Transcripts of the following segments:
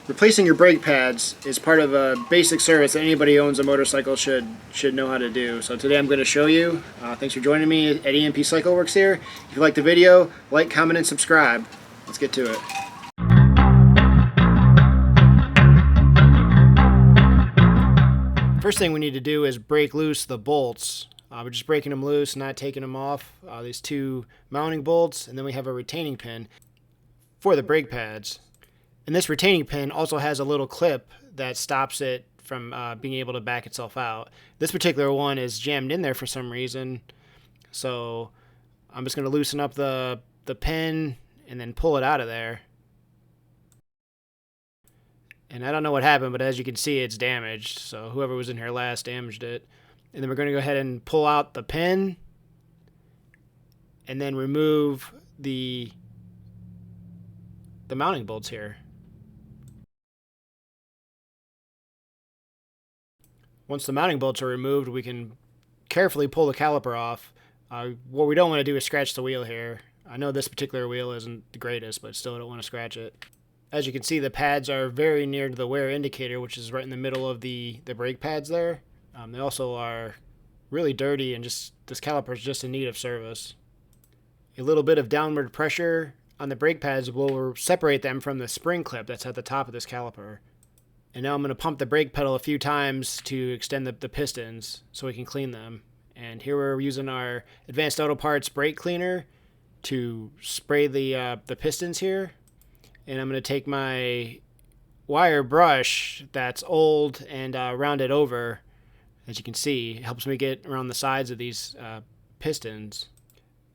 Replacing your brake pads is part of a basic service that anybody who owns a motorcycle should know how to do. So today I'm going to show you. Thanks for joining me at EMP Cycle Works here. If you like the video, like, comment, and subscribe. Let's get to it. First thing we need to do is break loose the bolts. We're just breaking them loose, not taking them off. These two mounting bolts, and then we have a retaining pin for the brake pads. And this retaining pin also has a little clip that stops it from being able to back itself out. This particular one is jammed in there for some reason, so I'm just going to loosen up the pin and then pull it out of there. And I don't know what happened, but as you can see, it's damaged. So whoever was in here last damaged it. And then we're going to go ahead and pull out the pin and then remove the mounting bolts here. Once the mounting bolts are removed, we can carefully pull the caliper off. What we don't want to do is scratch the wheel here. I know this particular wheel isn't the greatest, but still don't want to scratch it. As you can see, the pads are very near to the wear indicator, which is right in the middle of the brake pads there. They also are really dirty, and this caliper is just in need of service. A little bit of downward pressure on the brake pads will separate them from the spring clip that's at the top of this caliper. And now I'm going to pump the brake pedal a few times to extend the pistons so we can clean them. And here we're using our Advanced Auto Parts brake cleaner to spray the pistons here. And I'm going to take my wire brush that's old and round it over. As you can see, it helps me get around the sides of these pistons.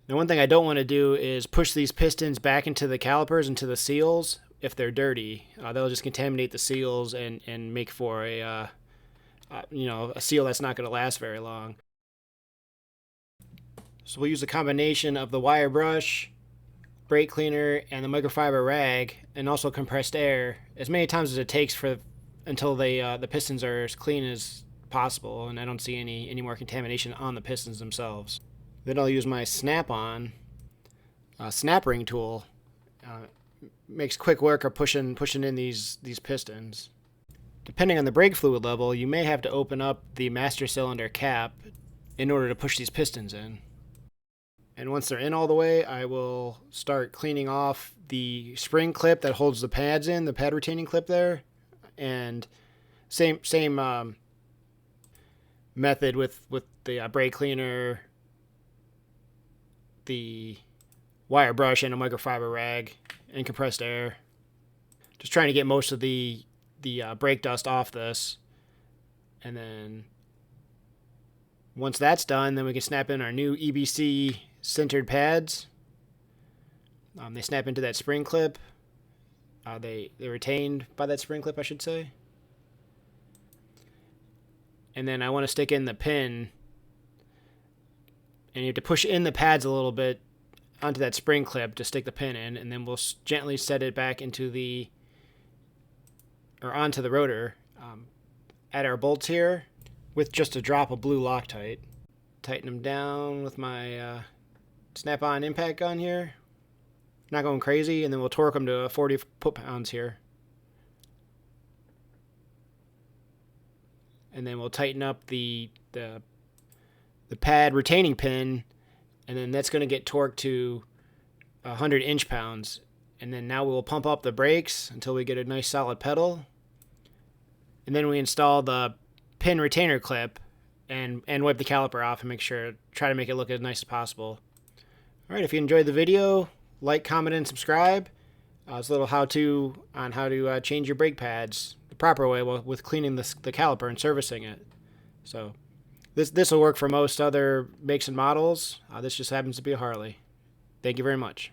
Now, one thing I don't want to do is push these pistons back into the calipers, into the seals, if they're dirty. They'll just contaminate the seals and make for a seal that's not going to last very long. So we'll use a combination of the wire brush, brake cleaner, and the microfiber rag, and also compressed air as many times as it takes until the pistons are as clean as possible, and I don't see any more contamination on the pistons themselves. Then I'll use my snap-on snap ring tool. Makes quick work of pushing in these pistons. Depending on the brake fluid level, you may have to open up the master cylinder cap in order to push these pistons in. And once they're in all the way, I will start cleaning off the spring clip that holds the pads in, the pad retaining clip there. And same method with the brake cleaner, the wire brush, and a microfiber rag and compressed air. Just trying to get most of the brake dust off this. And then once that's done, then we can snap in our new EBC centered pads. They snap into that spring clip. They're retained by that spring clip, I should say. And then I want to stick in the pin, and you have to push in the pads a little bit onto that spring clip to stick the pin in, and then we'll gently set it back onto the rotor. Add our bolts here with just a drop of blue Loctite. Tighten them down with my snap-on impact gun here. Not going crazy, and then we'll torque them to 40 foot-pounds here. And then we'll tighten up the pad retaining pin, and then that's going to get torqued to 100 inch-pounds. And then now we'll pump up the brakes until we get a nice solid pedal. And then we install the pin retainer clip and wipe the caliper off and try to make it look as nice as possible. Alright, if you enjoyed the video, like, comment, and subscribe. It's a little how-to on how to change your brake pads the proper way with cleaning the caliper and servicing it. So this will work for most other makes and models. This just happens to be a Harley. Thank you very much.